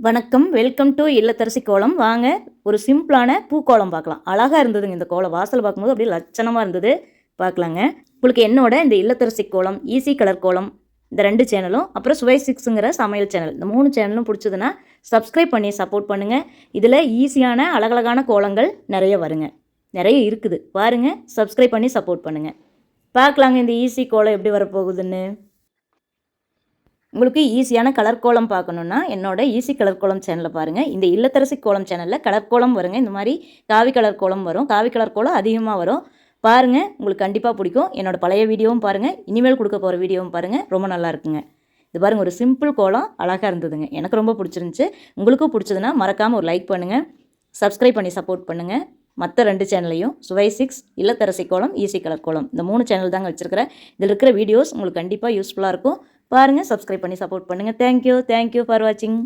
வணக்கம். Welcome to இல்லத்தரசி கோலம். வாங்க ஒரு சிம்பிளான பூக்கோலம் பார்க்கலாம். அழகாக இருந்ததுங்க இந்த கோலம். வாசல் பார்க்கும்போது அப்படியே லட்சணமாக இருந்தது. பார்க்கலாங்க. உங்களுக்கு என்னோட இந்த இல்லத்தரசி கோலம், ஈஸி கலர் கோலம் இந்த 2 சேனலும், அப்புறம் சுவை 6ங்கிற சமையல் சேனல் இந்த 3 சேனலும் பிடிச்சதுன்னா சப்ஸ்கிரைப் பண்ணி சப்போர்ட் பண்ணுங்கள். இதில் ஈஸியான அழகழகான கோலங்கள் நிறைய வருங்க. நிறைய இருக்குது. பாருங்கள், சப்ஸ்கிரைப் பண்ணி சப்போர்ட் பண்ணுங்கள். பார்க்கலாங்க இந்த ஈஸி கோலம் எப்படி வரப்போகுதுன்னு. உங்களுக்கு ஈஸியான கலர் கோலம் பார்க்கணுன்னா என்னோட ஈஸி கலர் கோலம் சேனலை பாருங்கள். இந்த இல்லத்தரசி கோலம் சேனலில் கலர் கோலம் வருங்க. இந்த மாதிரி காவி கலர் கோலம் வரும். காவி கலர் கோலம் அதிகமாக வரும். பாருங்கள், உங்களுக்கு கண்டிப்பாக பிடிக்கும். என்னோடய பழைய வீடியோவும் பாருங்கள், இனிமேல் கொடுக்க போகிற வீடியோவும் பாருங்கள். ரொம்ப நல்லா இருக்குங்க. இது பாருங்கள், ஒரு சிம்பிள் கோலம் அழகாக இருந்ததுங்க. எனக்கு ரொம்ப பிடிச்சிருந்துச்சி. உங்களுக்கும் பிடிச்சதுன்னா மறக்காமல் ஒரு லைக் பண்ணுங்கள், சப்ஸ்கிரைப் பண்ணி சப்போர்ட் பண்ணுங்கள். மற்ற 2 சேனலையும் சுவை 6, இல்லத்தரசி கோலம், ஈஸி கலர் கோலம் இந்த 3 சேனல் தாங்க வச்சுருக்கிறேன். இதில் இருக்கிற வீடியோஸ் உங்களுக்கு கண்டிப்பாக யூஸ்ஃபுல்லாக இருக்கும். பாருங்கள், சப்ஸ்கிரைப் பண்ணி சப்போர்ட் பண்ணுங்கள். தேங்க்யூ ஃபார் வாட்சிங்.